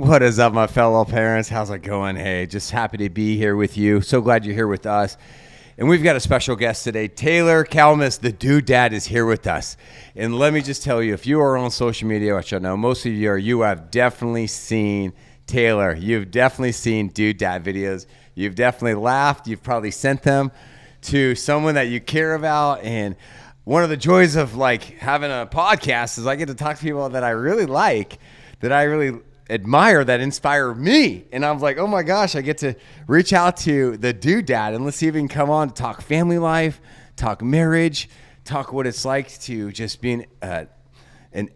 What is up, my fellow parents? How's it going? Hey, just happy to be here with you. So glad you're here with us. And we've got a special guest today. Taylor Calmus, the dude dad, is here with us. And let me just tell you, if you are on social media, which I know most of you are, you have definitely seen Taylor. You've definitely seen dude dad videos. You've definitely laughed. You've probably sent them to someone that you care about. And one of the joys of like having a podcast is I get to talk to people that I really like, that I really admire, that inspire me. And I'm like, oh my gosh, I get to reach out to the dude dad and let's see if we can come on to talk family life, talk marriage, talk what it's like to just being an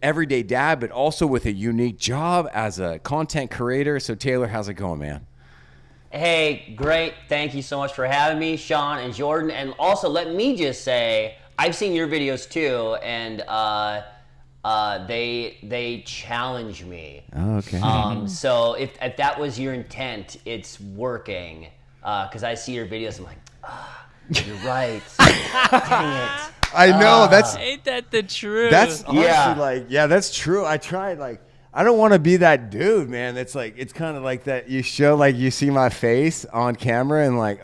everyday dad, but also with a unique job as a content creator. So Taylor, how's it going, man? Hey, great. Thank you so much for having me, Sean and Jordan. And also, let me just say, I've seen your videos too, and they challenge me. Oh, okay. So if that was your intent, it's working. Because I see your videos, I'm like, you're right. Dang it. I know Ain't that the truth? that's honestly that's true. I tried I don't want to be that dude, man. It's like, it's kind of like that. You show, like, you see my face on camera and like,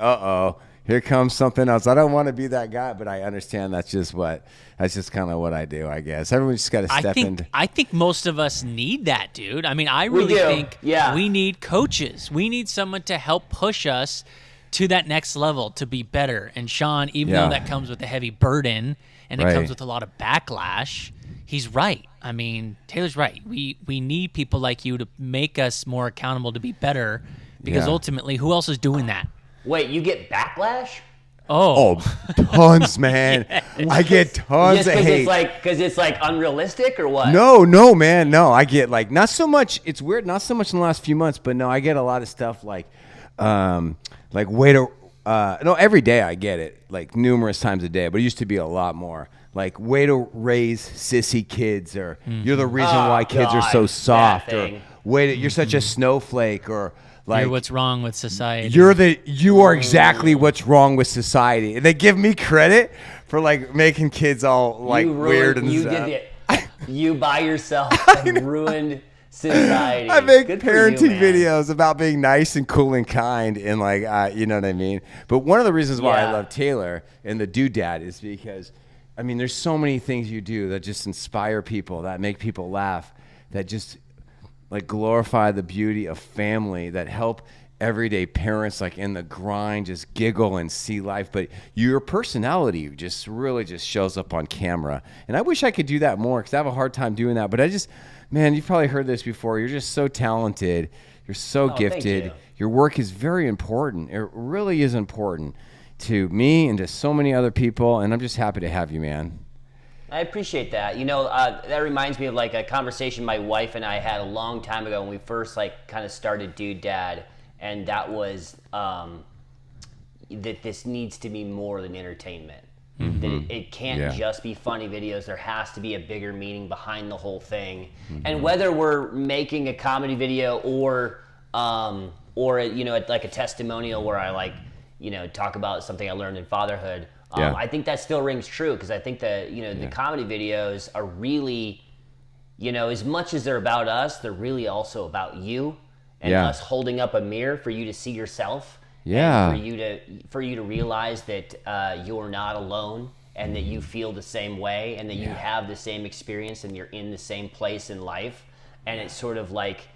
here comes something else. I don't want to be that guy, but I understand that's just kind of what I do, I guess. Everyone's just got to step into. I think most of us need that, dude. I mean, I really think we need coaches. We need someone to help push us to that next level, to be better. And Sean, even though that comes with a heavy burden and it comes with a lot of backlash, he's right. I mean, Taylor's right. We need people like you to make us more accountable to be better, because ultimately, who else is doing that? Wait, you get backlash? Oh, tons, man. I get tons of hate. Because it's like unrealistic or what? No, man. No, I get not so much. It's weird. Not so much in the last few months, but no, I get a lot of stuff like way to, every day I get it, like numerous times a day, but it used to be a lot more. Like, way to raise sissy kids, or you're the reason why kids are so soft, or you're such a snowflake, or like, you're what's wrong with society. You are exactly what's wrong with society. And they give me credit for like making kids all like weird and stuff. You by yourself have ruined society. I make parenting videos about being nice and cool and kind, and like, you know what I mean? But one of the reasons why I love Taylor and the dude dad is because, I mean, there's so many things you do that just inspire people, that make people laugh, that just like glorify the beauty of family, that help everyday parents like in the grind just giggle and see life. But your personality just really just shows up on camera. And I wish I could do that more, because I have a hard time doing that. But man, you've probably heard this before. You're just so talented. You're so gifted. Thank you. Your work is very important. It really is important to me and to so many other people. And I'm just happy to have you, man. I appreciate that. You know, that reminds me of like a conversation my wife and I had a long time ago when we first like kind of started Dude Dad, and that was that this needs to be more than entertainment. Mm-hmm. That it can't just be funny videos. There has to be a bigger meaning behind the whole thing. Mm-hmm. And whether we're making a comedy video or you know, like a testimonial where I like, you know, talk about something I learned in fatherhood. I think that still rings true, because I think that, you know, the comedy videos are really, you know, as much as they're about us, they're really also about you and us holding up a mirror for you to see yourself. Yeah. And for you to realize that you're not alone, and that you feel the same way, and that you have the same experience, and you're in the same place in life. And it's sort of like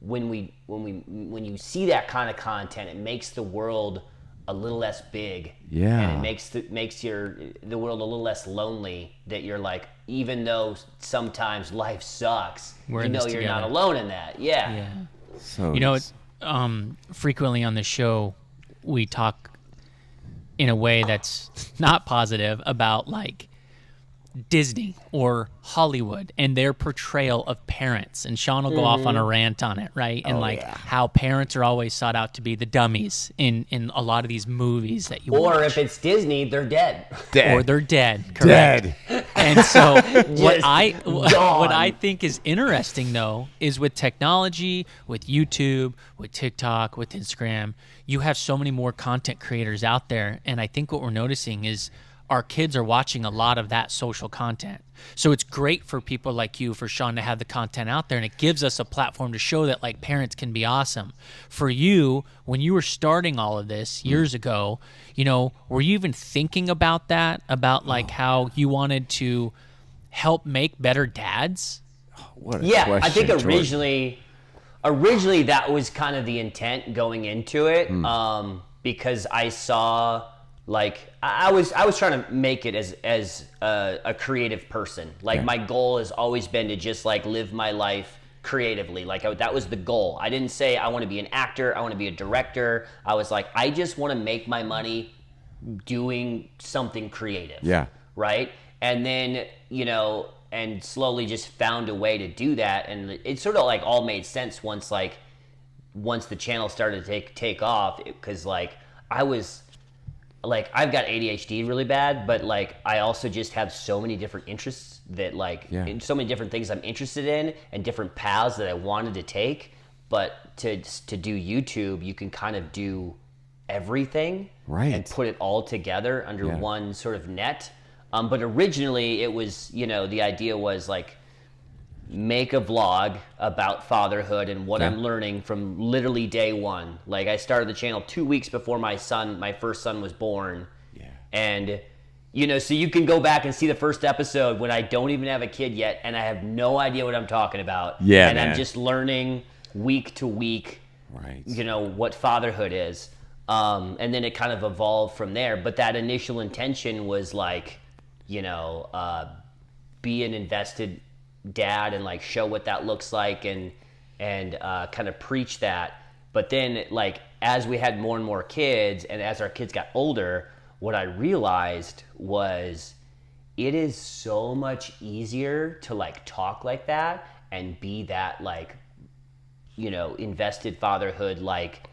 when you see that kind of content, it makes the world a little less big, and it makes the world a little less lonely, that you're like, even though sometimes life sucks, you know you're not alone in that. So, you know, frequently on the show we talk in a way that's not positive about like Disney or Hollywood and their portrayal of parents. And Sean will go off on a rant on it, right? And how parents are always sought out to be the dummies in a lot of these movies that you watch. Or if it's Disney, they're dead. Or they're dead. Correct. Dead. And so what I think is interesting, though, is with technology, with YouTube, with TikTok, with Instagram, you have so many more content creators out there. And I think what we're noticing is our kids are watching a lot of that social content. So it's great for people like you, for Sean, to have the content out there, and it gives us a platform to show that like parents can be awesome. For you, when you were starting all of this years ago, you know, were you even thinking about that, about like how you wanted to help make better dads? What a question, I think originally that was kind of the intent going into it, because I saw, like, I was trying to make it as a creative person. Like, my goal has always been to just like live my life creatively. Like, that was the goal. I didn't say I want to be an actor, I want to be a director. I was like, I just want to make my money doing something creative. Yeah. Right? And then, you know, and slowly just found a way to do that. And it sort of like all made sense once the channel started to take off, because like I was like, I've got ADHD really bad, but like I also just have so many different interests that like so many different things I'm interested in and different paths that I wanted to take. But to do YouTube, you can kind of do everything and put it all together under one sort of net. But originally it was, you know, the idea was like, make a vlog about fatherhood and what I'm learning from literally day one. Like, I started the channel 2 weeks before my first son was born. Yeah. And, you know, so you can go back and see the first episode when I don't even have a kid yet and I have no idea what I'm talking about. Yeah, and I'm just learning week to week, you know, what fatherhood is. And then it kind of evolved from there. But that initial intention was like, you know, be an invested dad and like show what that looks like and kind of preach that. But then like as we had more and more kids and as our kids got older, what I realized was it is so much easier to like talk like that and be that like, you know, invested fatherhood like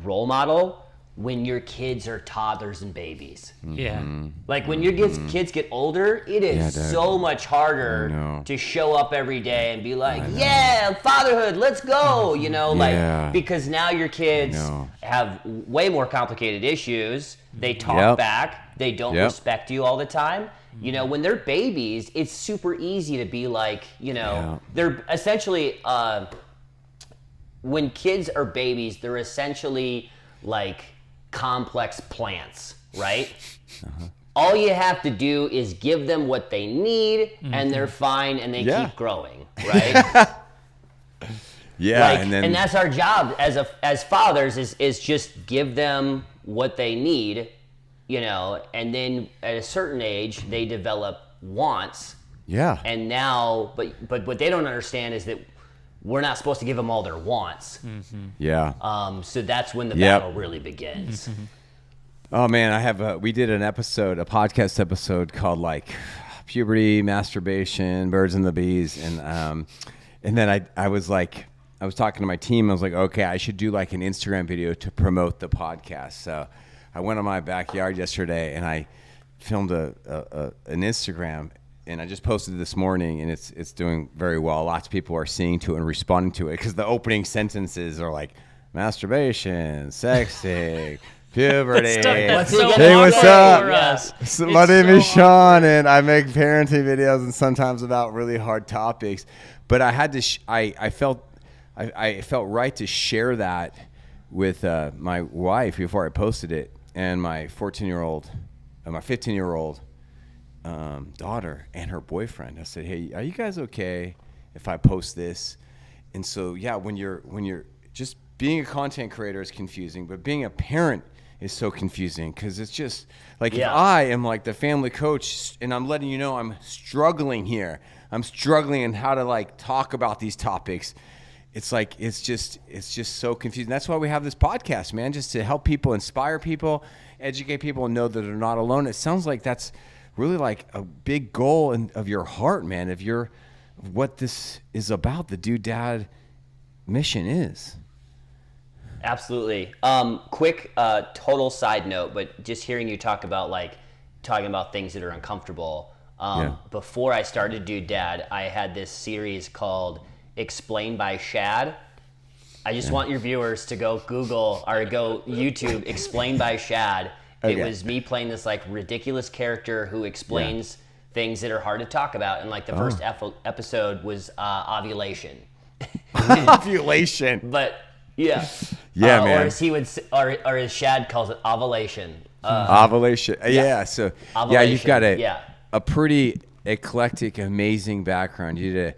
role model when your kids are toddlers and babies. Yeah. Like when your kids get older, it is so much harder to show up every day and be like, fatherhood, let's go, you know, like, because now your kids have way more complicated issues. They talk back. They don't respect you all the time. You know, when they're babies, it's super easy to be like, you know, they're essentially, when kids are babies, they're essentially like complex plants, right? All you have to do is give them what they need and they're fine and they keep growing, right? Like, and that's our job as fathers is just give them what they need, you know, and then at a certain age they develop wants. Yeah. And now, but what they don't understand is that we're not supposed to give them all their wants. So that's when the battle really begins. Oh man, we did a podcast episode called like puberty, masturbation, birds and the bees. And then I was talking to my team. I was like, okay, I should do like an Instagram video to promote the podcast. So I went on my backyard yesterday and I filmed an Instagram. And I just posted it this morning, and it's doing very well. Lots of people are seeing to it and responding to it because the opening sentences are like masturbation, sexting, puberty. Hey, what's up? So my name is Sean, and I make parenting videos and sometimes about really hard topics. But I had to. I felt right to share that with my wife before I posted it, and my 14-year-old, my 15-year-old. Daughter and her boyfriend. I said, hey, are you guys okay if I post this? And so when you're just being a content creator is confusing, but being a parent is so confusing because it's just like if I am like the family coach and I'm letting you know I'm struggling here, I'm struggling in how to like talk about these topics. It's like it's just so confusing. That's why we have this podcast, man, just to help people, inspire people, educate people, and know that they're not alone. It sounds like that's really like a big goal of your heart, man, of what this is about, the Dude Dad mission is. Absolutely. Quick total side note, but just hearing you talking about things that are uncomfortable. Before I started Dude Dad, I had this series called Explained by Shad. I just want your viewers to go Google or go YouTube Explained by Shad. It was me playing this like ridiculous character who explains things that are hard to talk about. And like the first episode was ovulation. Ovulation. But yeah. Yeah, man. Or as he would, or as Shad calls it, ovulation. Ovulation. Yeah. So ovulation. You've got a pretty eclectic, amazing background. There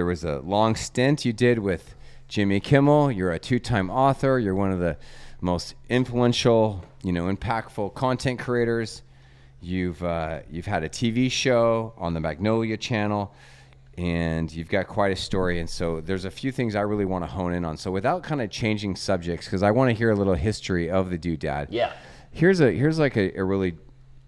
was a long stint you did with Jimmy Kimmel. You're a 2-time author. You're one of the most influential, impactful content creators. You've had a TV show on the Magnolia Channel, and you've got quite a story. And so there's a few things I really want to hone in on. So without kind of changing subjects, because I want to hear a little history of the Dude Dad. Yeah. Here's like a really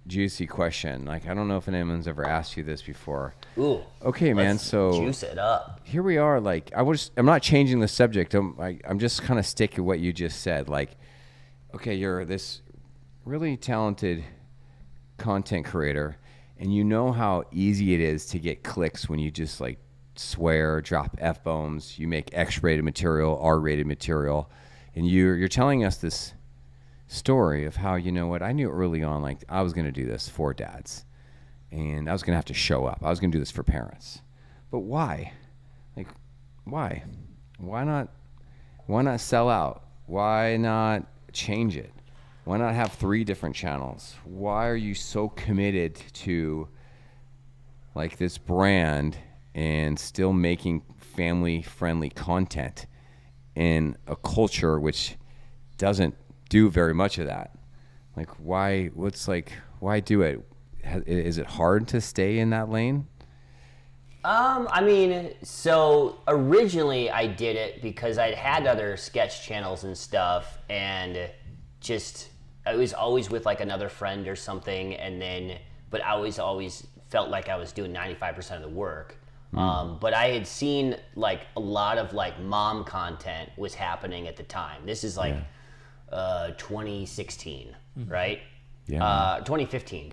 juicy question. Like, I don't know if anyone's ever asked you this before. Ooh. Okay, man. So juice it up. Here we are. Like, I'm not changing the subject. I'm just kind of sticking to what you just said. Like, okay, you're this really talented content creator, and you know how easy it is to get clicks when you just like swear, drop F-bombs, you make X-rated material, R-rated material, and you're telling us this story of how, I knew early on, like, I was going to do this for dads, and I was going to have to show up. I was going to do this for parents. But why? Like, why? Why not sell out? Why not change it? Why not have 3 different channels? Why are you so committed to like this brand and still making family-friendly content in a culture which doesn't do very much of that? Like, why do it? Is it hard to stay in that lane? So originally I did it because I'd had other sketch channels and stuff, and just I was always with like another friend or something, but I always felt like I was doing 95% of the work. But I had seen like a lot of like mom content was happening at the time. This is like 2016, right? Yeah. 2015.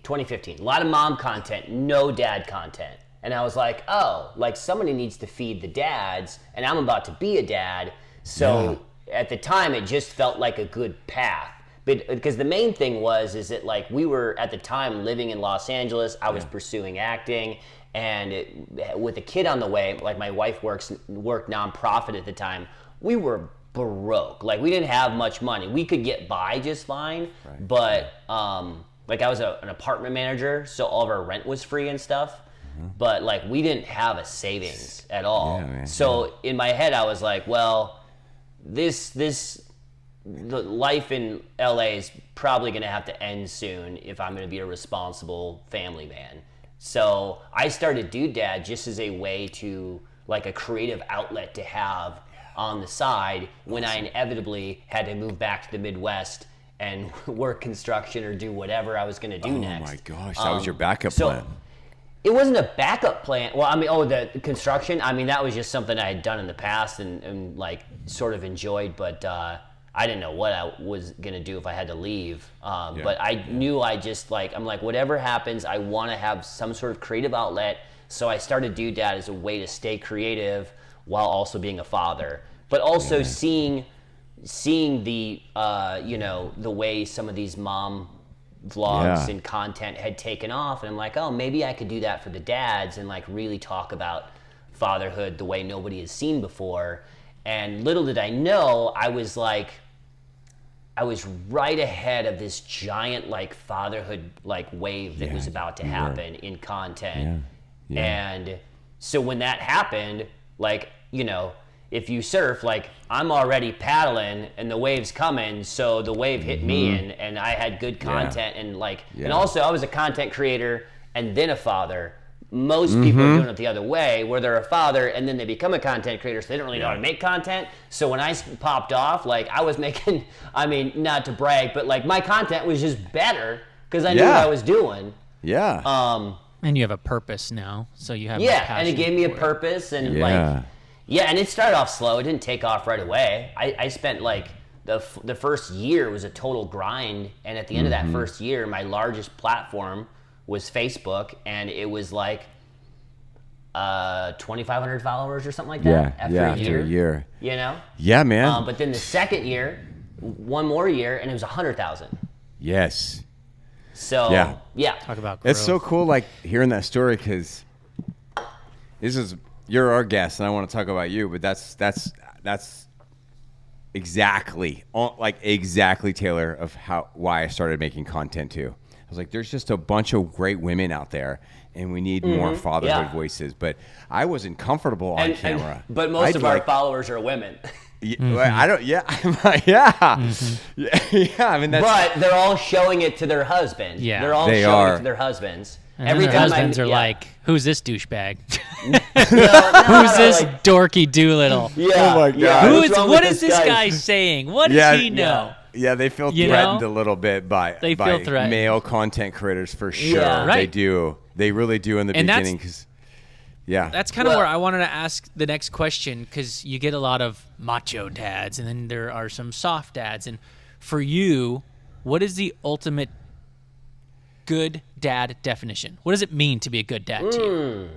A lot of mom content, no dad content. And I was like, oh, like somebody needs to feed the dads, and I'm about to be a dad. So at the time, it just felt like a good path. But because the main thing is that like we were at the time living in Los Angeles, I was pursuing acting, and with a kid on the way, like my wife worked nonprofit at the time, we were broke. Like we didn't have much money. We could get by just fine, but like I was an apartment manager, so all of our rent was free and stuff. But like we didn't have a savings at all. So in my head, I was like, well, the life in LA is probably going to have to end soon if I'm going to be a responsible family man. So I started Dude Dad just as a way to, like, a creative outlet to have on the side when I inevitably had to move back to the Midwest and work construction or do whatever I was going to do next. Oh my gosh, that was your backup plan. It wasn't a backup plan. Well, the construction, that was just something I had done in the past and like sort of enjoyed, but I didn't know what I was going to do if I had to leave. But I knew I'm like, whatever happens, I want to have some sort of creative outlet. So I started Dude Dad as a way to stay creative while also being a father, but also seeing the, the way some of these mom vlogs and content had taken off, and I'm like, oh, maybe I could do that for the dads and like really talk about fatherhood the way nobody has seen before. And little did I know, I was right ahead of this giant like fatherhood like wave that was about to happen in content. And so when that happened, like, if you surf, like I'm already paddling and the wave's coming, so the wave hit me and I had good content and and also I was a content creator and then a father. Most people are doing it the other way, where they're a father and then they become a content creator, so they don't really know how to make content. So when I popped off, like I was making, not to brag, but like my content was just better because I knew what I was doing. And you have a purpose now, so you have and it gave me a purpose and and it started off slow. It didn't take off right away. I spent like the first year was a total grind, and at the end of that first year, my largest platform was Facebook, and it was like 2,500 followers or something like that after a year. Yeah, man. But then the second year, one more year, and it was 100,000. Yes. So yeah. Talk about growth. It's so cool, like hearing that story, because you're our guest, and I want to talk about you. But that's exactly Taylor of why I started making content too. I was like, there's just a bunch of great women out there, and we need more fatherhood voices. But I wasn't comfortable on camera. But most of our followers are women. I don't. Yeah. I mean, but they're all showing it to their husband. Yeah, they're all showing it to their husbands. And every time husbands are like, "Who's this douchebag? Who's this dorky Doolittle? Yeah. Oh my God. What is this guy saying? What does he know?" Yeah, they feel threatened a little bit by male content creators for sure. Yeah. They do. They really do in the beginning. That's kind of where I wanted to ask the next question, because you get a lot of macho dads, and then there are some soft dads. And for you, what is the ultimate good dad definition? What does it mean to be a good dad to you?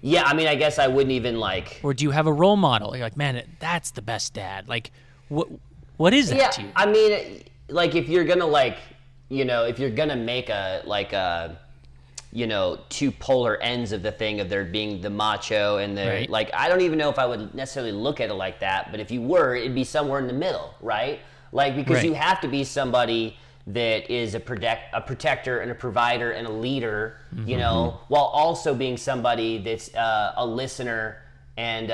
Yeah, I mean, I guess I wouldn't even Or do you have a role model? You're like, man, that's the best dad. Like, what is that to you? I mean, like, if you're gonna if you're gonna make two polar ends of the thing of there being the macho and the I don't even know if I would necessarily look at it like that, but if you were, it'd be somewhere in the middle, right? Like, because you have to be somebody that is a protector and a provider and a leader, while also being somebody that's a listener and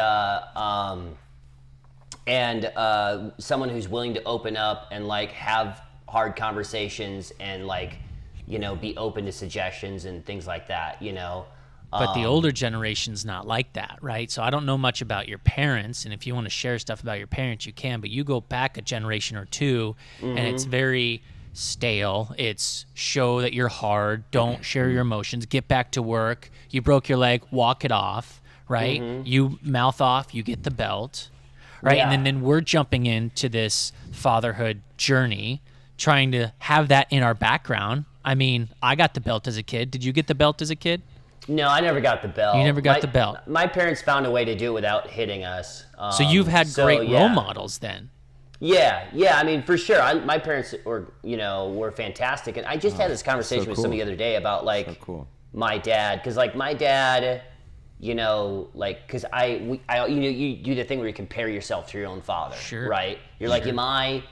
someone who's willing to open up and have hard conversations and be open to suggestions and things like that, But the older generation's not like that, right? So I don't know much about your parents, and if you want to share stuff about your parents, you can, but you go back a generation or two, and it's very stale. It's show that you're hard, don't share your emotions, get back to work, you broke your leg, walk it off, right? You mouth off, you get the belt, right? Yeah. And then we're jumping into this fatherhood journey, trying to have that in our background. I mean, I got the belt as a kid. Did you get the belt as a kid? No, I never got the belt. You never got the belt. My parents found a way to do it without hitting us. So you've had great role models then. Yeah. I mean, for sure. My parents were fantastic, and I just had this conversation with somebody the other day about my dad, because my dad, because you do the thing where you compare yourself to your own father, right? You're like, am I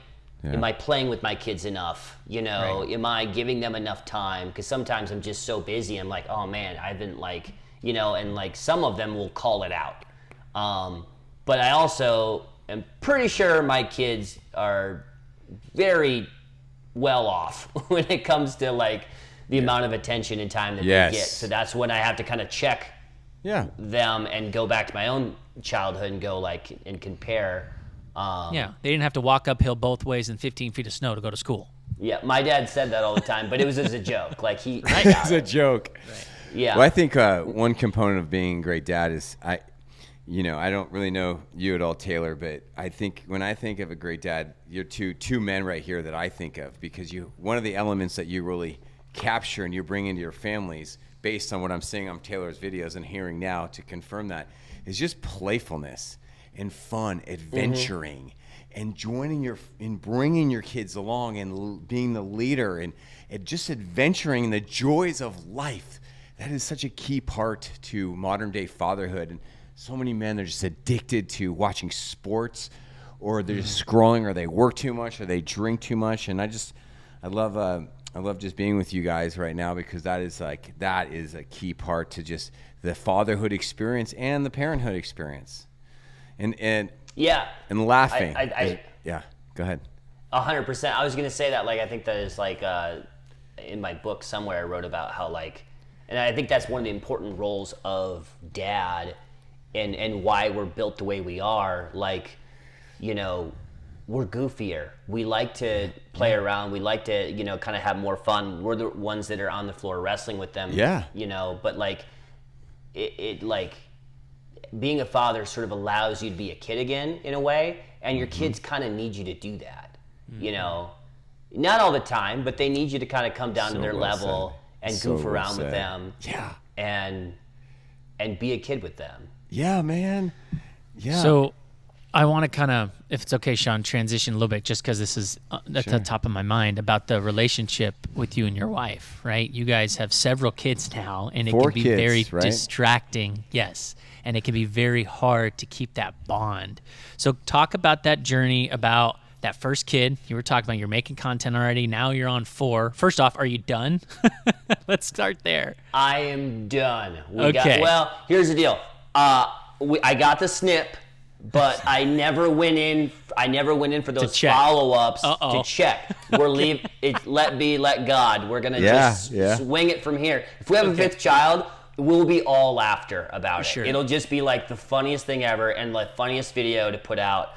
playing with my kids enough? Am I giving them enough time? Because sometimes I'm just so busy. I'm like, oh man, I've been and some of them will call it out. But I also am pretty sure my kids are very well off when it comes to the amount of attention and time that they get. So that's when I have to kind of check them and go back to my own childhood and go and compare. They didn't have to walk uphill both ways in 15 feet of snow to go to school. Yeah, my dad said that all the time, but it was as a joke. It's a joke. Right. Yeah. Well, I think one component of being a great dad is I don't really know you at all, Taylor, but I think when I think of a great dad, you're two men right here that I think of, because one of the elements that you really capture and you bring into your families, based on what I'm seeing on Taylor's videos and hearing now to confirm that, is just playfulness and fun, adventuring, and bringing your kids along and being the leader and just adventuring in the joys of life. That is such a key part to modern day fatherhood. And so many men are just addicted to watching sports, or they're just scrolling, or they work too much, or they drink too much. And I love just being with you guys right now, because that is a key part to just the fatherhood experience and the parenthood experience. And laughing. Go ahead. 100%. I was gonna say that I think that is in my book somewhere I wrote about how and I think that's one of the important roles of dad, and why we're built the way we are. We're goofier. We like to play around. We like to kind of have more fun. We're the ones that are on the floor wrestling with them. Yeah. But being a father sort of allows you to be a kid again in a way, and your kids kind of need you to do that. Not all the time, but they need you to kind of come down to their level and goof around with them. Yeah. And be a kid with them. Yeah, man. Yeah. So I want to kind of, if it's okay, Sean, transition a little bit, just because this is at the top of my mind, about the relationship with you and your wife, right? You guys have several kids now, and it can be very distracting. Yes. And it can be very hard to keep that bond. So talk about that journey, about that first kid. You were talking about you're making content already. Now you're on 4. First off, are you done? Let's start there. I am done. Well, here's the deal. I got the snip, but I never went in. For those follow-ups to check. Let God. We're gonna just swing it from here. If we have a 5th child, we'll be all laughter about it. Sure. It'll just be like the funniest thing ever and the funniest video to put out.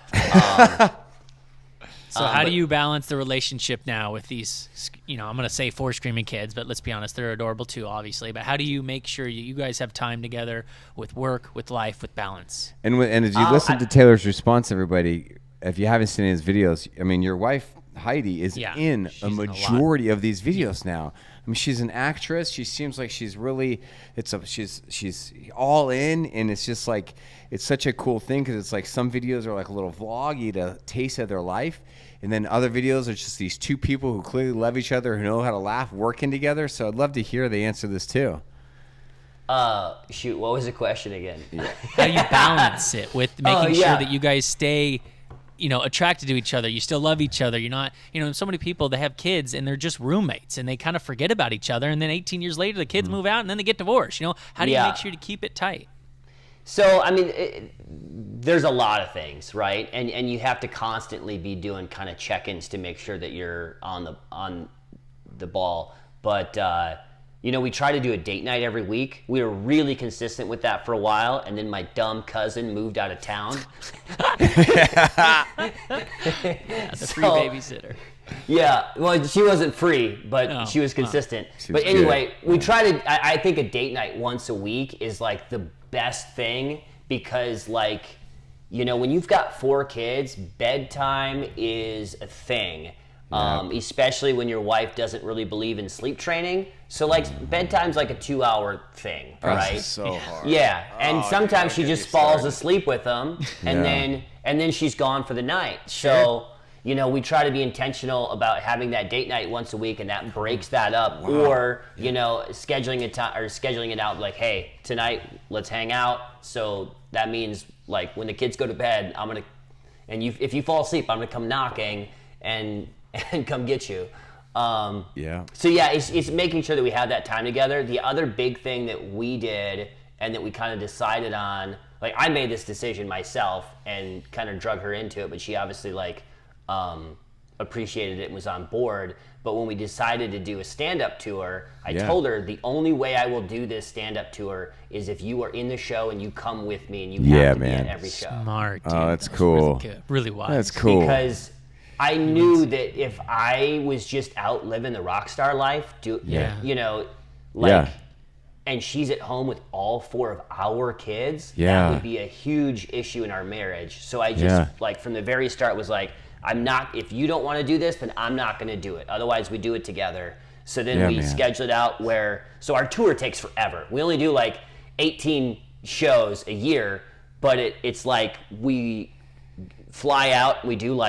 So how do you balance the relationship now with these, I'm going to say 4 screaming kids, but let's be honest, they're adorable too, obviously. But how do you make sure you guys have time together with work, with life, with balance? And as you listen to Taylor's response, everybody, if you haven't seen his videos, I mean, your wife, Heidi, is in a majority of these videos now. I mean, she's an actress. She seems like she's really, she's all in, and it's just like, it's such a cool thing because it's like some videos are like a little vlog, you get a taste of their life, and then other videos are just these 2 people who clearly love each other, who know how to laugh, working together. So I'd love to hear the answer to this too. Shoot, what was the question again? How you balance it with making sure that you guys stay attracted to each other. You still love each other. You're not, so many people, they have kids and they're just roommates and they kind of forget about each other. And then 18 years later, the kids move out and then they get divorced. How do you make sure to keep it tight? So, I mean, there's a lot of things, right? And you have to constantly be doing kind of check-ins to make sure that you're on the ball. But, we try to do a date night every week. We were really consistent with that for a while, and then my dumb cousin moved out of town. That's a free babysitter. Yeah, well, she wasn't free, but she was consistent. But anyway, we try to, I think a date night once a week is like the best thing because when you've got 4 kids, bedtime is a thing. Especially when your wife doesn't really believe in sleep training. So bedtime's like a 2-hour thing, right? That's so hard. Yeah, and sometimes she just falls asleep with them, and then she's gone for the night. So we try to be intentional about having that date night once a week, and that breaks that up. Wow. Or scheduling it out like, hey, tonight let's hang out. So that means when the kids go to bed, if you fall asleep, I'm gonna come knocking and come get you. So it's making sure that we have that time together. The other big thing that we did and that we kind of decided on, I made this decision myself and kind of drug her into it, but she obviously appreciated it and was on board. But when we decided to do a stand-up tour, I told her the only way I will do this stand-up tour is if you are in the show and you come with me and you have to be at every show. Smart, dude. Oh, that's cool. Really good. Really wise. That's cool. Because I knew that if I was just out living the rock star life, and she's at home with all 4 of our kids, that would be a huge issue in our marriage. So I just, from the very start was like, if you don't want to do this, then I'm not going to do it. Otherwise, we do it together. So then we schedule it out so our tour takes forever. We only do 18 shows a year, but it's like we fly out, we do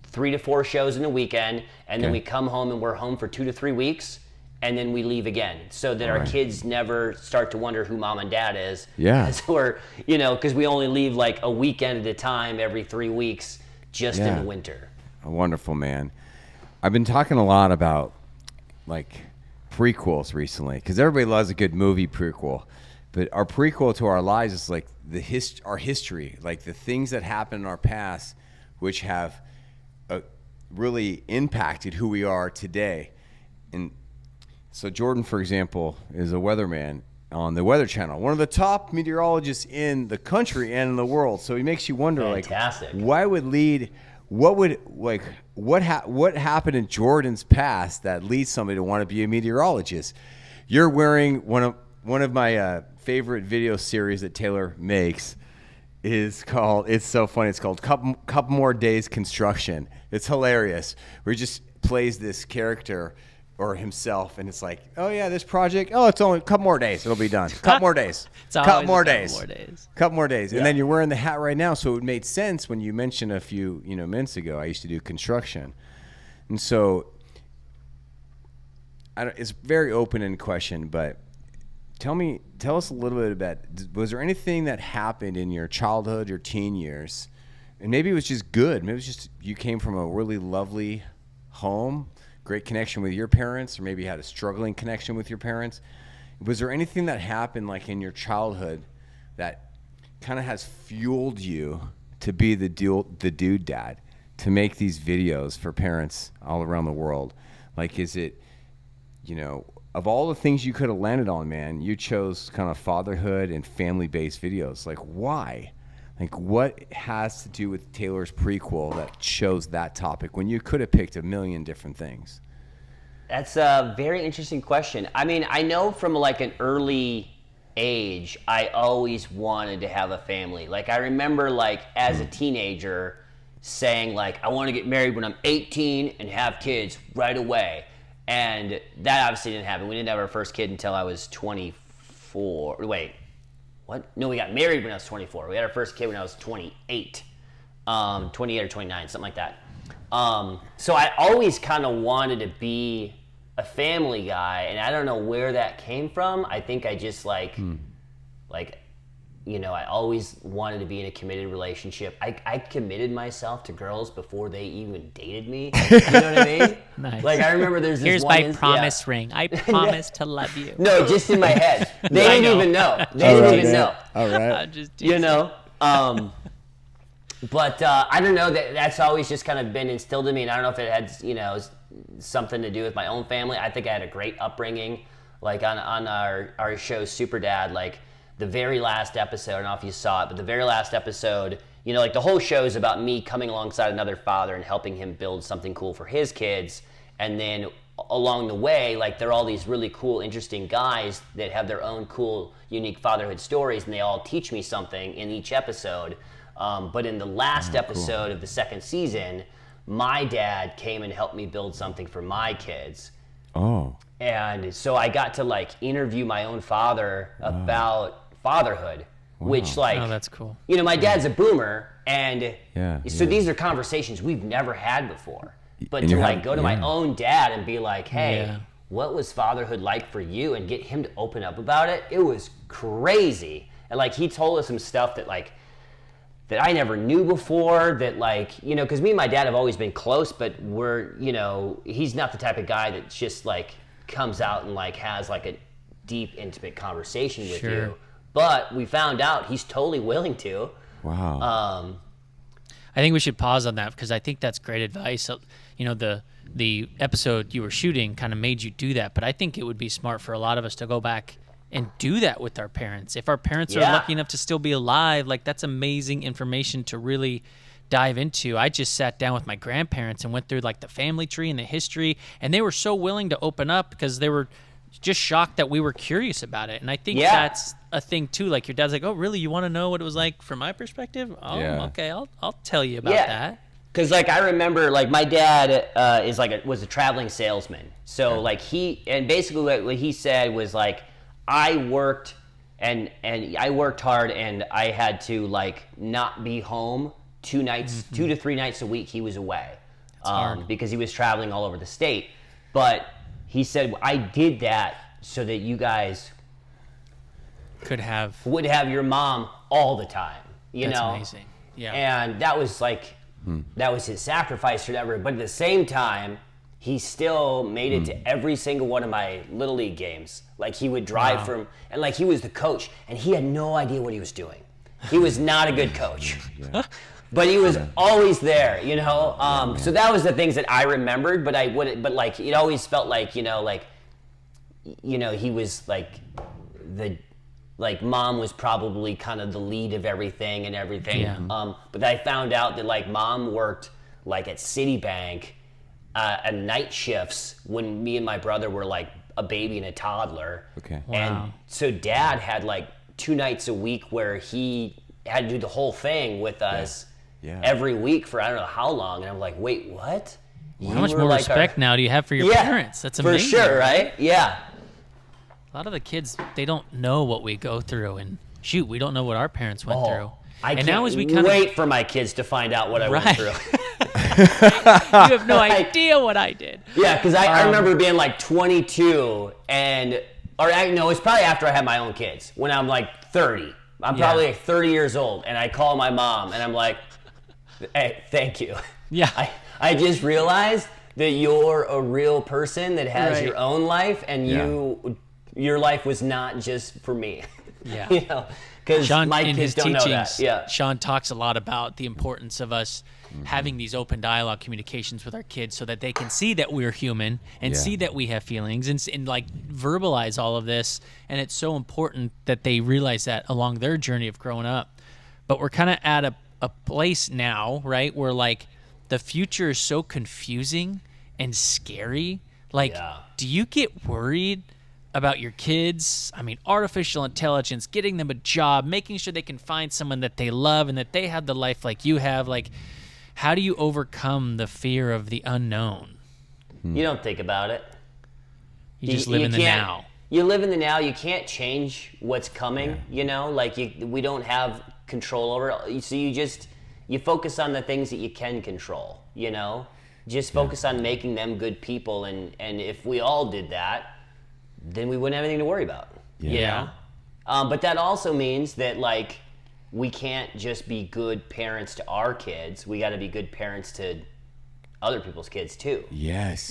3 to 4 shows in a weekend, and then we come home and we're home for 2 to 3 weeks, and then we leave again, so that our kids never start to wonder who mom and dad is. Yeah. Because we only leave a weekend at a time every 3 weeks, just in the winter. Wonderful, man. I've been talking a lot about prequels recently, because everybody loves a good movie prequel, but our prequel to our lives is our history, the things that happened in our past, which have really impacted who we are today. And so Jordan, for example, is a weatherman on the Weather Channel, one of the top meteorologists in the country and in the world. So he makes you wonder, what happened in Jordan's past that leads somebody to want to be a meteorologist? You're wearing one of my favorite video series that Taylor makes. It's so funny. It's called Couple More Days Construction. It's hilarious. Where he just plays this character or himself, and it's like, oh yeah, this project, oh, it's only a couple more days, it'll be done. Couple more days. Couple more days. Yeah. And then you're wearing the hat right now, so it made sense when you mentioned a few minutes ago. I used to do construction, and so it's a very open-ended question, but tell us a little bit about, was there anything that happened in your childhood, your teen years, and maybe it was just good, maybe it was just you came from a really lovely home, great connection with your parents, or maybe you had a struggling connection with your parents. Was there anything that happened like in your childhood that kind of has fueled you to be the dude dad, to make these videos for parents all around the world? Like, is it, of all the things you could have landed on, man, you chose kind of fatherhood and family-based videos. Like, why? Like, what has to do with Taylor's prequel that chose that topic when you could have picked a million different things? That's a very interesting question. I mean, I know from like an early age, I always wanted to have a family. Like, I remember like as a teenager saying like, I want to get married when I'm 18 and have kids right away. And that obviously didn't happen. We didn't have our first kid until I was 24. Wait. What? No, we got married when I was 24. We had our first kid when I was 28. 28 or 29, something like that. So I always kind of wanted to be a family guy, and I don't know where that came from. I think I just I always wanted to be in a committed relationship. I committed myself to girls before they even dated me. You know what I mean? Nice. Like, I remember there's this Here's one my promise ring. I promise to love you. No, just in my head. They didn't even know. They didn't even know. All right. I'm just teasing. But I don't know, that's always just kind of been instilled in me, and I don't know if it had something to do with my own family. I think I had a great upbringing, like on our show Super Dad. Like the very last episode, I don't know if you saw it, but the very last episode, like the whole show is about me coming alongside another father and helping him build something cool for his kids. And then along the way, like there are all these really cool, interesting guys that have their own cool, unique fatherhood stories, and they all teach me something in each episode. But in the last episode of the second season, my dad came and helped me build something for my kids. Oh. And so I got to like interview my own father about fatherhood, which like, oh, that's cool. My dad's a boomer, and so these are conversations we've never had before. But to like go to my own dad and be like, hey, what was fatherhood like for you? And get him to open up about it. It was crazy. And like, he told us some stuff that like, that I never knew before, that like, because me and my dad have always been close, but we're, he's not the type of guy that just like comes out and like has like a deep, intimate conversation with you. But we found out he's totally willing to. Wow. I think we should pause on that because I think that's great advice. The episode you were shooting kind of made you do that, but I think it would be smart for a lot of us to go back and do that with our parents. If our parents are lucky enough to still be alive, like that's amazing information to really dive into. I just sat down with my grandparents and went through like the family tree and the history, and they were so willing to open up because they were just shocked that we were curious about it. And I think that's a thing too. Like your dad's like, oh, really? You want to know what it was like from my perspective? Oh, okay. I'll tell you about that. Because like I remember, like my dad was a traveling salesman. So like basically what he said was like, I worked and I worked hard, and I had to like not be home 2 to 3 nights a week. He was away because he was traveling all over the state. But he said, I did that so that you guys would have your mom all the time. That's amazing. Yeah. And that was like that was his sacrifice for that. But at the same time, he still made it to every single one of my Little League games. Like he would drive from, and like he was the coach, and he had no idea what he was doing. He was not a good coach, but he was always there, So that was the things that I remembered. But like it always felt like, he was like mom was probably kind of the lead of everything and everything. Yeah. But I found out that like mom worked like at Citibank. At night shifts when me and my brother were like a baby and a toddler. Okay. Wow. And so dad had like 2 nights a week where he had to do the whole thing with us every week for I don't know how long. And I'm like, wait, what? How much more respect now do you have for your parents? That's amazing. For sure, right? Yeah. A lot of the kids, they don't know what we go through, and shoot, we don't know what our parents went through. I can't wait for my kids to find out what I went through. You have no idea what I did. Yeah, because I remember being like 22, it's probably after I had my own kids, when I'm like 30. I'm probably like 30 years old, and I call my mom, and I'm like, hey, thank you. Yeah. I just realized that you're a real person that has your own life, and your life was not just for me. Yeah. Because my kids don't know that. Yeah. Sean talks a lot about the importance of us having these open dialogue communications with our kids so that they can see that we're human and see that we have feelings and like verbalize all of this. And it's so important that they realize that along their journey of growing up. But we're kind of at a place now, right, where like the future is so confusing and scary. Like, do you get worried about your kids? I mean, artificial intelligence, getting them a job, making sure they can find someone that they love and that they have the life like you have. Like, how do you overcome the fear of the unknown? You don't think about it. You just live in the now. You live in the now. You can't change what's coming, Like, we don't have control over it. So you focus on the things that you can control, Just focus on making them good people. And if we all did that, then we wouldn't have anything to worry about. But that also means that, like, we can't just be good parents to our kids. We got to be good parents to other people's kids too. Yes.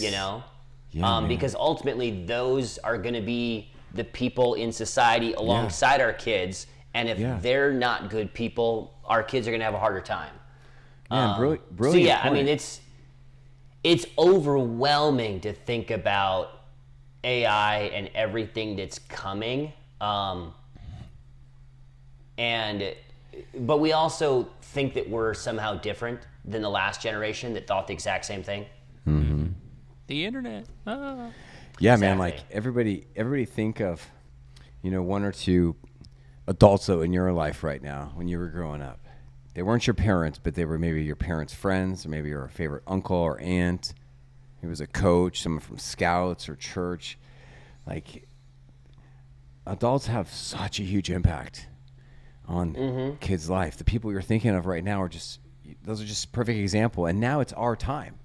Because ultimately those are going to be the people in society alongside our kids. And if they're not good people, our kids are going to have a harder time. Brilliant. So yeah, point. I mean, it's overwhelming to think about AI and everything that's coming. But we also think that we're somehow different than the last generation that thought the exact same thing. Mm-hmm. The internet. Yeah, exactly. man. Like everybody think of, one or two adults though in your life right now when you were growing up. They weren't your parents, but they were maybe your parents' friends, or maybe your favorite uncle or aunt. He was a coach, someone from Scouts or church. Like, adults have such a huge impact on kids' life. The people you're thinking of right now those are just a perfect example. And now it's our time.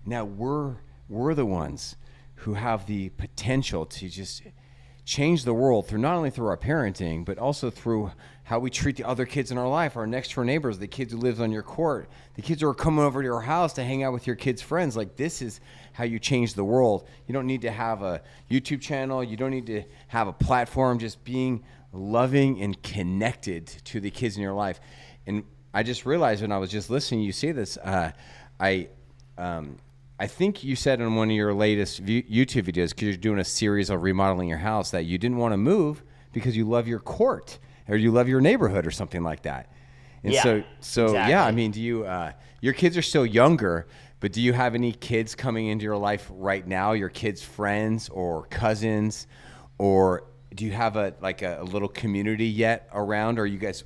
Now we're the ones who have the potential to just change the world not only through our parenting, but also through how we treat the other kids in our life, our next door neighbors, the kids who live on your court, the kids who are coming over to your house to hang out with your kids' friends. Like, this is how you change the world. You don't need to have a YouTube channel. You don't need to have a platform. Just being loving and connected to the kids in your life. And I just realized when I was just listening, you say this, I think you said in one of your latest YouTube videos, because you're doing a series of remodeling your house, that you didn't want to move because you love your court or you love your neighborhood or something like that. And so exactly. Yeah, I mean, do you, your kids are still younger, but do you have any kids coming into your life right now, your kids' friends or cousins, or do you have a little community yet around, or are you guys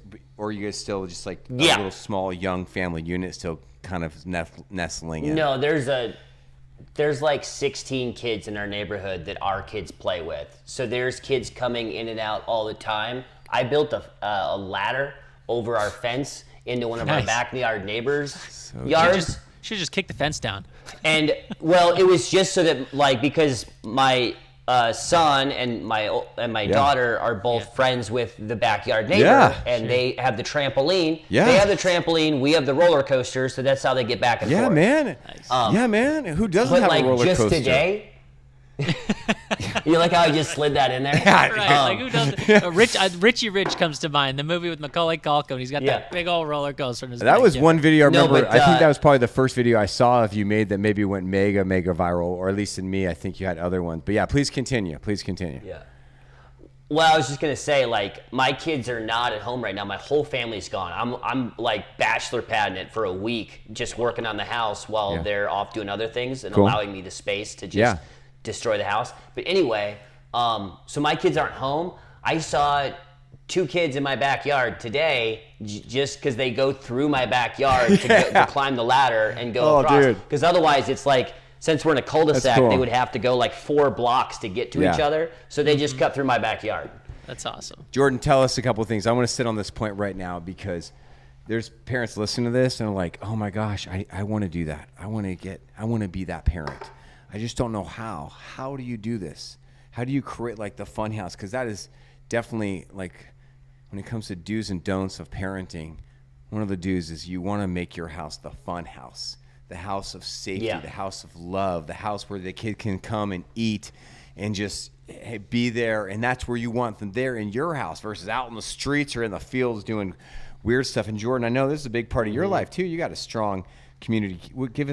still just like a little small young family unit still kind of nestling in? No, there's like 16 kids in our neighborhood that our kids play with. So there's kids coming in and out all the time. I built a ladder over our fence into one of our backyard neighbors' yards. Should just kick the fence down. And well, it was just so that, like, because my son and my daughter are both friends with the backyard neighbor, and they have the trampoline. Yeah. They have the trampoline. We have the roller coaster, so that's how they get back and forth. Man. Nice. Man. Who doesn't have a roller coaster? But just today. You like how I just slid that in there? Yeah, right. Like, who doesn't? Richie Rich comes to mind. The movie with Macaulay Culkin. He's got that big old roller coaster in his That was one video I remember. I think that was probably the first video I saw of you made that maybe went mega viral, or at least in me. I think you had other ones. But yeah, please continue. Yeah. Well, I was just gonna say, like, my kids are not at home right now. My whole family's gone. I'm like bachelor padding it for a week, just working on the house while they're off doing other things and allowing me the space to just destroy the house. But anyway, so my kids aren't home. I saw 2 kids in my backyard today just because they go through my backyard to climb the ladder and go across. Because otherwise it's like since we're in a cul-de-sac, they would have to go like 4 blocks to get to each other. So they just cut through my backyard. That's awesome. Jordan, tell us a couple of things. I want to sit on this point right now because there's parents listening to this and are like, oh my gosh, I want to do that. I want to be that parent. I just don't know how. How do you do this? How do you create like the fun house? Because that is definitely like when it comes to do's and don'ts of parenting, one of the do's is you want to make your house the fun house, the house of safety, the house of love, the house where the kid can come and eat and just be there. And that's where you want them, there in your house versus out in the streets or in the fields doing weird stuff. And Jordan, I know this is a big part of your life too. You got a strong community.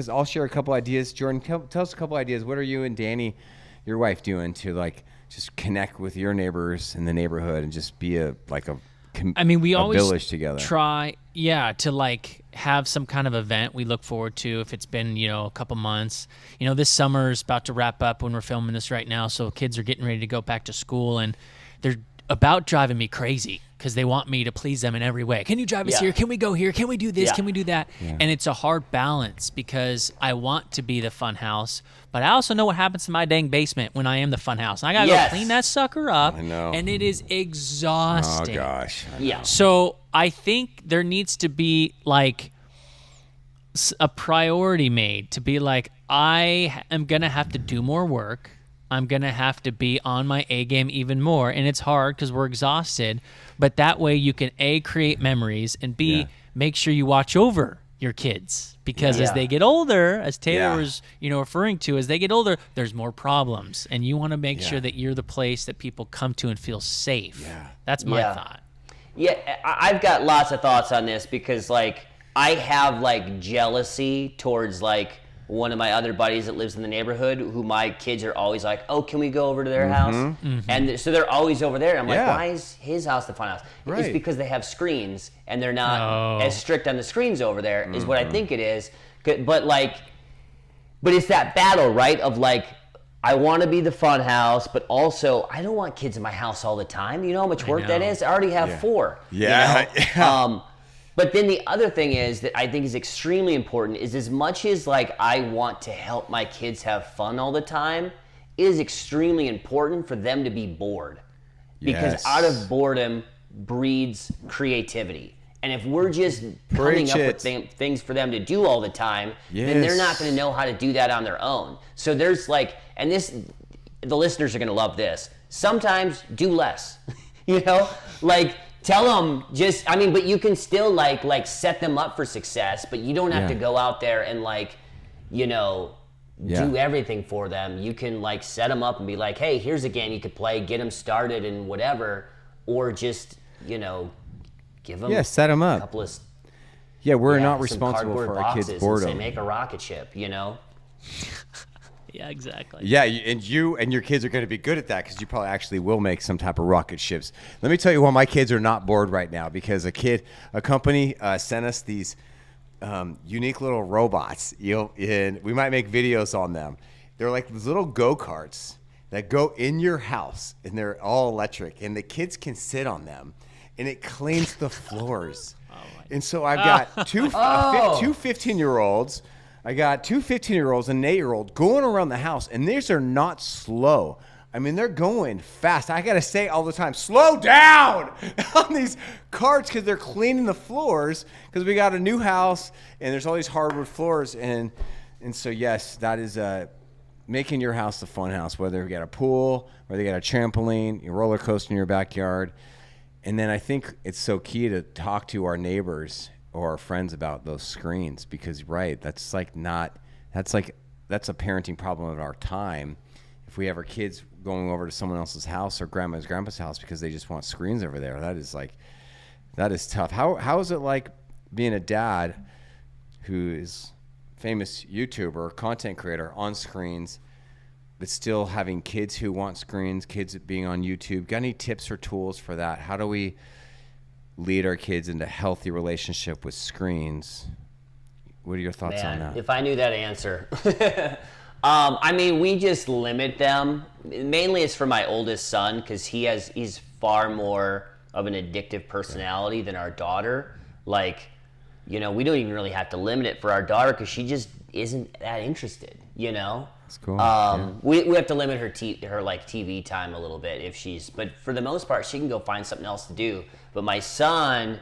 I'll share a couple ideas. Jordan, tell us a couple ideas. What are you and Danny, your wife, doing to like just connect with your neighbors in the neighborhood and just be we always village together? Try, to like have some kind of event we look forward to if it's been, a couple months. This summer is about to wrap up when we're filming this right now, so kids are getting ready to go back to school, and they're about driving me crazy because they want me to please them in every way. Can you drive us here? Can we go here? Can we do this? Can we do that? Yeah. And it's a hard balance because I want to be the fun house, but I also know what happens to my dang basement when I am the fun house. And I got to go clean that sucker up, and it is exhausting. Oh, gosh. Yeah. So I think there needs to be like a priority made to be like, I am going to have to do more work. I'm going to have to be on my A game even more. And it's hard because we're exhausted. But that way you can A, create memories, and B, make sure you watch over your kids. Because as they get older, as Taylor was referring to, as they get older, there's more problems. And you want to make sure that you're the place that people come to and feel safe. Yeah. That's my thought. Yeah, I've got lots of thoughts on this because, like, I have, like, jealousy towards, like, one of my other buddies that lives in the neighborhood who my kids are always like, oh, can we go over to their house? Mm-hmm. And so they're always over there. I'm like, why is his house the fun house? Right. It's because they have screens and they're not as strict on the screens over there is what I think it is. But it's that battle, right? Of like, I want to be the fun house, but also I don't want kids in my house all the time. You know how much work that is? I already have 4. Yeah. But then the other thing is that I think is extremely important is as much as like I want to help my kids have fun all the time, it is extremely important for them to be bored. Because out of boredom breeds creativity. And if we're just coming up with things for them to do all the time, then they're not going to know how to do that on their own. So there's like, and the listeners are going to love this. Sometimes do less, like, tell them but you can still like set them up for success, but you don't have to go out there and do everything for them. You can like set them up and be like, hey, here's a game you could play, get them started and whatever, or just, give them set them up. A couple of we're not responsible for our kids' boredom. Say, make a rocket ship, Yeah, exactly. Yeah, and you and your kids are going to be good at that because you probably actually will make some type of rocket ships. Let me tell you why my kids are not bored right now, because a company sent us these unique little robots. And we might make videos on them. They're like these little go-karts that go in your house, and they're all electric, and the kids can sit on them, and it cleans the floors. And so I've got two 15-year-olds. I got 2 15-year-olds and an 8-year-old going around the house, and these are not slow. I mean, they're going fast. I got to say all the time, slow down on these carts because they're cleaning the floors because we got a new house, and there's all these hardwood floors. And so, yes, that is making your house the fun house, whether you got a pool, whether you got a trampoline, a roller coaster in your backyard. And then I think it's so key to talk to our neighbors or our friends about those screens, because that's a parenting problem of our time. If we have our kids going over to someone else's house or grandpa's house because they just want screens over there, that is tough. How is it like being a dad who is famous YouTuber, content creator on screens, but still having kids who want screens, kids being on YouTube? Got any tips or tools for that? How do we lead our kids into a healthy relationship with screens? What are your thoughts on that? If I knew that answer. We just limit them. Mainly it's for my oldest son because he's far more of an addictive personality than our daughter. We don't even really have to limit it for our daughter because isn't that interested, That's cool. We have to limit her TV time a little bit but for the most part, she can go find something else to do. But my son,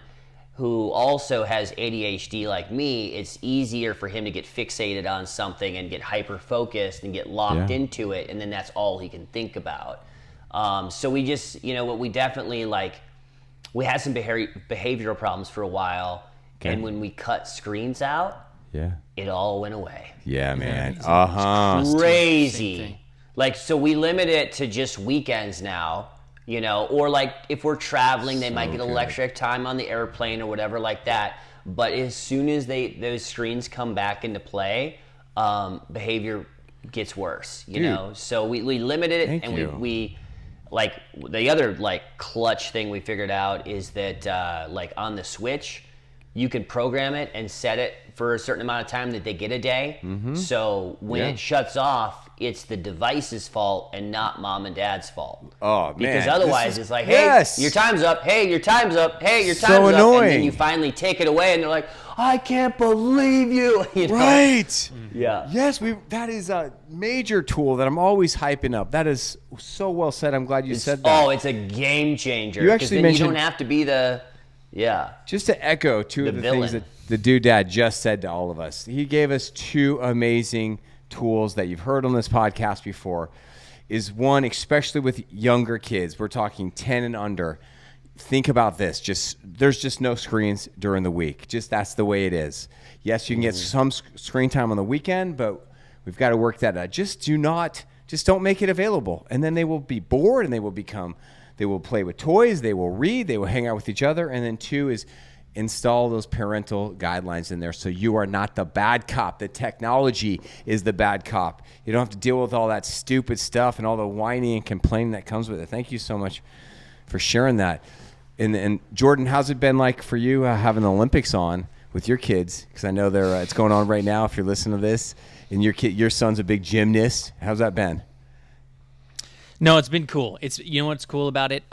who also has ADHD like me, it's easier for him to get fixated on something and get hyper-focused and get locked into it, and then that's all he can think about. So we just, we definitely, we had some behavioral problems for a while, and when we cut screens out, it all went away. Yeah, man. Crazy. So we limit it to just weekends now. Or if we're traveling, they might get a little extra time on the airplane or whatever like that. But as soon as those screens come back into play, behavior gets worse, So we limit it, and we the other clutch thing we figured out is that on the Switch, you can program it and set it for a certain amount of time that they get a day. Mm-hmm. So when it shuts off, it's the device's fault and not mom and dad's fault. Oh, man. Because otherwise it's hey, your time's up. Hey, your time's up. Hey, your time's up. Annoying. And then you finally take it away and they're like, I can't believe you. Right. Yeah. Yes, that is a major tool that I'm always hyping up. That is so well said. I'm glad you said that. Oh, it's a game changer. You actually mentioned, you don't have to be just to echo two of the things that the dude dad just said to all of us. He gave us two amazing tools that you've heard on this podcast before. Is one, especially with younger kids, we're talking 10 and under. Think about this. There's just no screens during the week. Just that's the way it is. Yes, you can get some screen time on the weekend, but we've got to work that out. Just don't make it available. And then they will be bored and they will play with toys, they will read, they will hang out with each other. And then two is install those parental guidelines in there so you are not the bad cop. The technology is the bad cop. You don't have to deal with all that stupid stuff and all the whining and complaining that comes with it. Thank you so much for sharing that. And Jordan, how's it been like for you having the Olympics on with your kids? Because I know it's going on right now if you're listening to this. And your son's a big gymnast. How's that been? No, it's been cool. What's cool about it?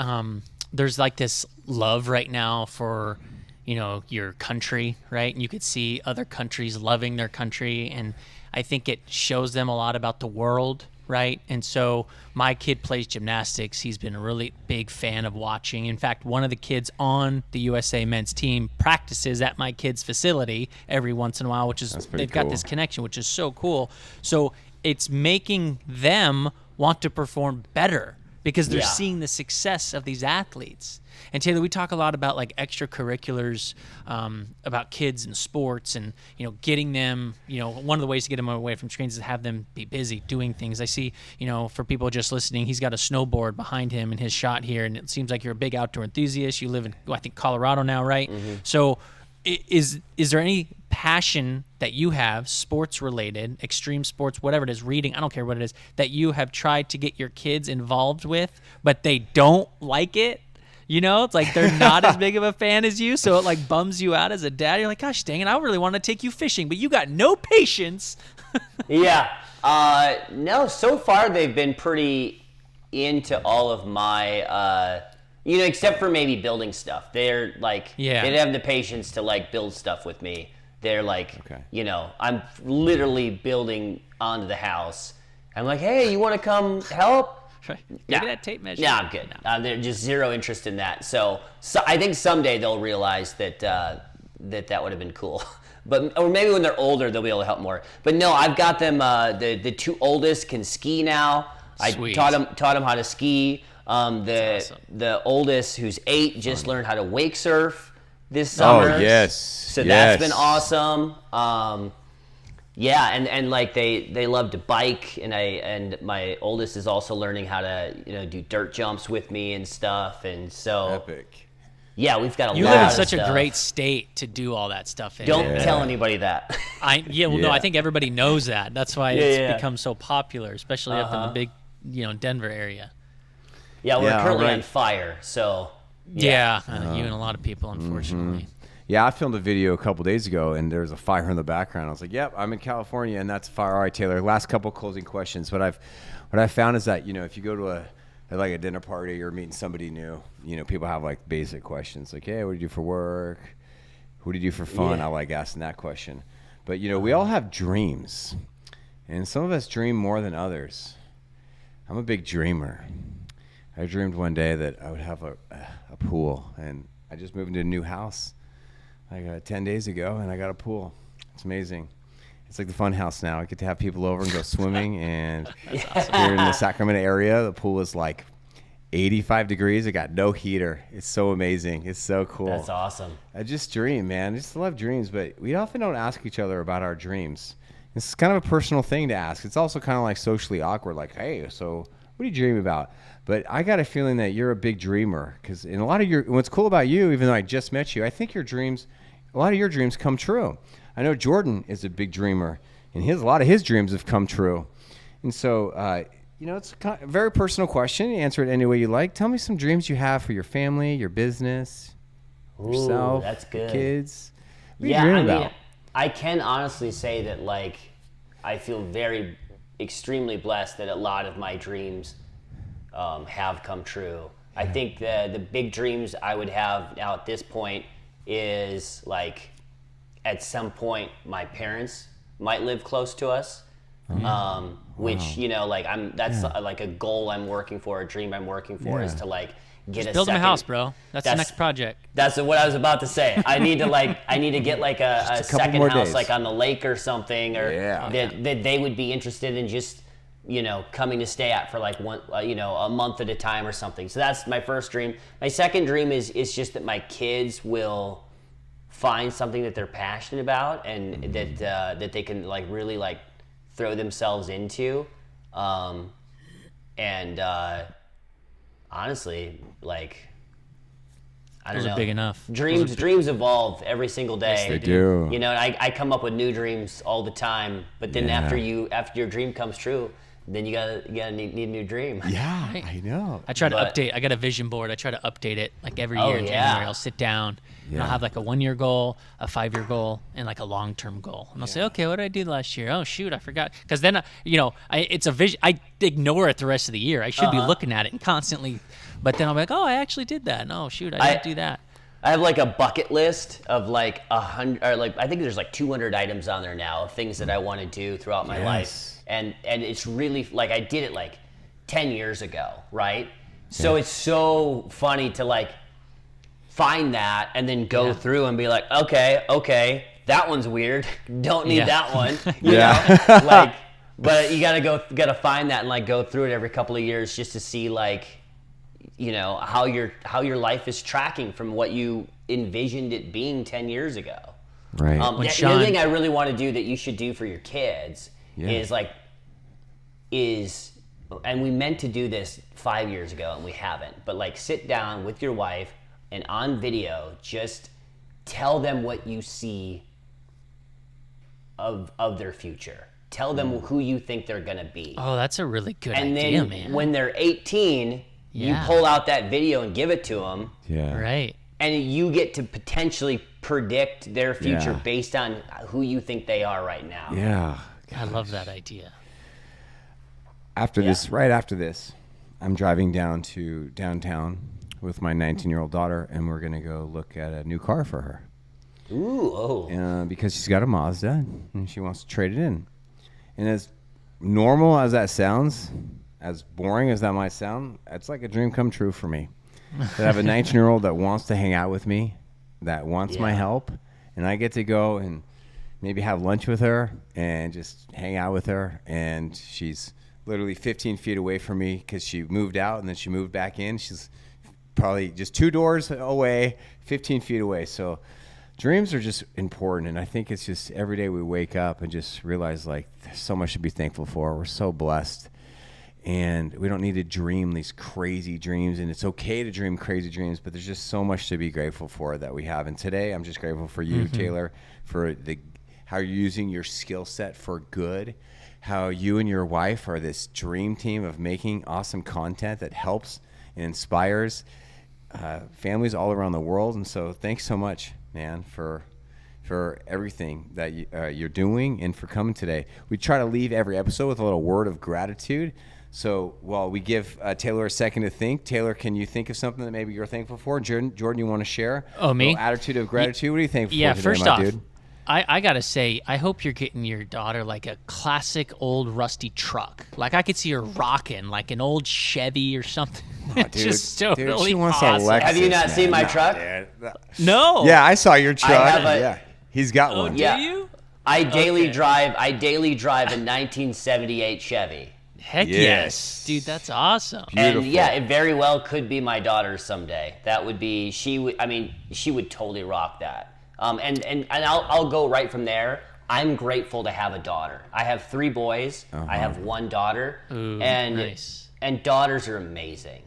There's this love right now for, your country, right? And you could see other countries loving their country. And I think it shows them a lot about the world, right? And so my kid plays gymnastics. He's been a really big fan of watching. In fact, one of the kids on the USA men's team practices at my kid's facility every once in a while, they've got this connection, which is so cool. So it's making them want to perform better because they're seeing the success of these athletes. And Taylor, we talk a lot about extracurriculars, about kids and sports, and getting them. One of the ways to get them away from screens is to have them be busy doing things. I see, for people just listening, he's got a snowboard behind him in his shot here, and it seems like you're a big outdoor enthusiast. You live in, I think, Colorado now, right? Mm-hmm. So, is there any passion that you have, sports related, extreme sports, whatever it is, reading, I don't care what it is, that you have tried to get your kids involved with, but they don't like it? It's like they're not as big of a fan as you, so it bums you out as a dad. You're like, gosh dang it, I really want to take you fishing, but you got no patience. Yeah. No, so far they've been pretty into all of my, except for maybe building stuff. They're they don't have the patience to build stuff with me. They're I'm literally building onto the house. I'm like, hey, you want to come help? Maybe that tape measure. No, I'm good. They're just zero interest in that. So I think someday they'll realize that that would have been cool. Or maybe when they're older, they'll be able to help more. But no, I've got them. The two oldest can ski now. Sweet. I taught them how to ski. Awesome. The oldest, who's 8, just learned how to wake surf this summer. Oh yes. So that's been awesome. Yeah, and they love to bike, and my oldest is also learning how to do dirt jumps with me and stuff, and so epic. Yeah, we've got a lot of stuff. You live in such a great state to do all that stuff in. Don't tell anybody that. No, I think everybody knows that. That's why it's become so popular, especially up in the big, Denver area. Yeah, we're currently on fire, so you and a lot of people, unfortunately. Mm-hmm. Yeah, I filmed a video a couple days ago, and there's a fire in the background. I was like, "Yep, I'm in California, and that's a fire." All right, Taylor. Last couple closing questions. What I've found is that if you go to a dinner party or meeting somebody new, people have basic questions like, "Hey, what do you do for work? What do you do for fun?" I like asking that question. But, we all have dreams. And some of us dream more than others. I'm a big dreamer. I dreamed one day that I would have a pool. And I just moved into a new house like 10 days ago, and I got a pool. It's amazing. It's like the fun house now. I get to have people over and go swimming. And awesome. Here in the Sacramento area, the pool is like 85 degrees. It got no heater. It's so amazing. It's so cool. That's awesome. I just dream, man. I just love dreams, but we often don't ask each other about our dreams. It's kind of a personal thing to ask. It's also kind of like socially awkward, like, hey, so what do you dream about? But I got a feeling that you're a big dreamer, because in a lot of what's cool about you, even though I just met you, I think a lot of your dreams come true. I know Jordan is a big dreamer, and a lot of his dreams have come true. And so, it's a very personal question. Answer it any way you like. Tell me some dreams you have for your family, your business, yourself, that's good. Kids. What do you dream about? I can honestly say that, I feel extremely blessed that a lot of my dreams have come true. Yeah. I think the big dreams I would have now at this point is, at some point my parents might live close to us. Which that's like a goal I'm working for, a dream I'm working for, is to get Just build them a house, bro. That's the next project. That's what I was about to say. I need to get a second house days. On the lake or something, or that they would be interested in just coming to stay at for a month at a time or something. So that's my first dream. My second dream is just that my kids will find something that they're passionate about, and that they can really throw themselves into, and honestly, I don't know. Those are big enough. Dreams evolve every single day. Yes, they do. And I come up with new dreams all the time, but then after your dream comes true, then you gotta need a new dream. Yeah, right. I know. I try to update. I got a vision board. I try to update it every year in January. I'll sit down and I'll have a 1-year goal, a 5-year goal, and a long-term goal. And I'll say, okay, what did I do last year? Oh shoot, I forgot. Because then it's a vision. I ignore it the rest of the year. I should be looking at it and constantly. But then I'm like, oh, I actually did that. No, shoot, I didn't do that. I have a bucket list of 100, or I think there's 200 items on there now of things that I want to do throughout my life. And it's really I did it 10 years ago, right? So it's so funny to find that and then go through and be like, okay, that one's weird. Don't need that one. You know? But you gotta find that and go through it every couple of years just to see how your life is tracking from what you envisioned it being 10 years ago. Right. The other thing I really want to do that you should do for your kids is, and we meant to do this 5 years ago and we haven't, but sit down with your wife and on video, just tell them what you see of their future. Tell them who you think they're gonna be. Oh, that's a really good idea, man. And then when they're 18, you pull out that video and give it to them. Yeah. Right. And you get to potentially predict their future based on who you think they are right now. Yeah. Gosh. I love that idea. Right after this, I'm driving down to downtown with my 19-year-old daughter, and we're going to go look at a new car for her. Ooh, because she's got a Mazda, and she wants to trade it in. And as normal as that sounds, as boring as that might sound, it's like a dream come true for me. That I have a 19-year-old that wants to hang out with me, that wants my help, and I get to go and maybe have lunch with her and just hang out with her. And she's literally 15 feet away from me because she moved out and then she moved back in. She's probably just 2 doors away, 15 feet away. So dreams are just important. And I think it's just every day we wake up and just realize there's so much to be thankful for. We're so blessed. And we don't need to dream these crazy dreams, and it's okay to dream crazy dreams, but there's just so much to be grateful for that we have. And today, I'm just grateful for you, Taylor, for how you're using your skill set for good, how you and your wife are this dream team of making awesome content that helps and inspires families all around the world. And so thanks so much, man, for everything that you're doing and for coming today. We try to leave every episode with a little word of gratitude. So while we give Taylor a second to think, Taylor, can you think of something that maybe you're thankful for? Jordan, you want to share? Oh, me? Attitude of gratitude. What are you thankful for today, first my off, dude? I gotta say, I hope you're getting your daughter like a classic old rusty truck. Like I could see her rocking like an old Chevy or something. Oh, dude, just so dude, really she wants awesome. a Lexus, Have you not seen my truck? Dude. No. Yeah, I saw your truck. Yeah, he's got one. Do you? I daily drive a 1978 Chevy. Heck yes. Dude, that's awesome. Beautiful. And yeah, it very well could be my daughter someday. That would be she would totally rock that. And I'll go right from there. I'm grateful to have a daughter. I have 3 boys. I have 1 daughter. Ooh, and nice. And daughters are amazing.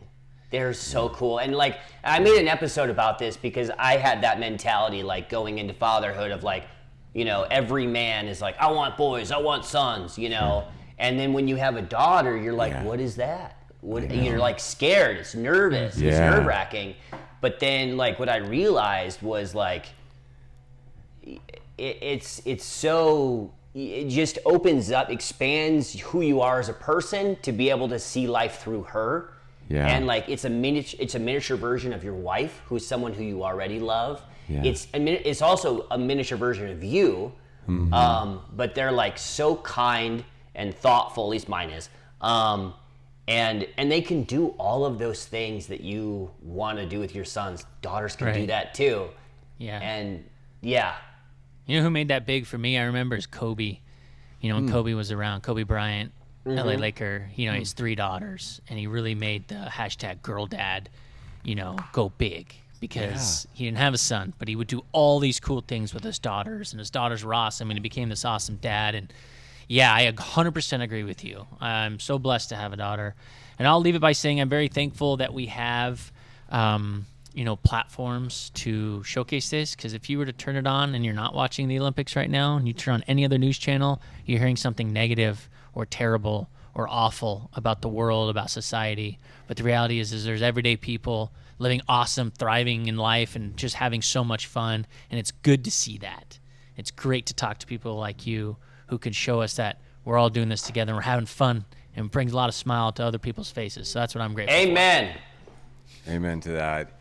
They're so cool. And like I made an episode about this because I had that mentality like going into fatherhood of like, you know, every man is like, I want boys, I want sons, you know. And then when you have a daughter, you're like, what is that? You're like scared. It's nervous. It's nerve-wracking. But then like what I realized was like, it just opens up, expands who you are as a person to be able to see life through her. Yeah. And like it's a miniature version of your wife, who's someone who you already love. Yeah. It's also a miniature version of you. Mm-hmm. But they're like so kind and thoughtful, at least mine is. And they can do all of those things that you want to do with your sons. Daughters can do that too. Yeah. And yeah. You know who made that big for me? I remember is Kobe. You know, when Kobe was around, Kobe Bryant, LA Laker, you know, he has 3 daughters, and he really made the hashtag girl dad, you know, go big because he didn't have a son, but he would do all these cool things with his daughters, and his daughters were awesome, and he became this awesome dad. And yeah, I 100% agree with you. I'm so blessed to have a daughter. And I'll leave it by saying I'm very thankful that we have, you know, platforms to showcase this, because if you were to turn it on and you're not watching the Olympics right now and you turn on any other news channel, you're hearing something negative or terrible or awful about the world, about society. But the reality is there's everyday people living awesome, thriving in life, and just having so much fun. And it's good to see that. It's great to talk to people like you who can show us that we're all doing this together and we're having fun, and brings a lot of smile to other people's faces. So that's what I'm grateful for. Amen. Amen to that.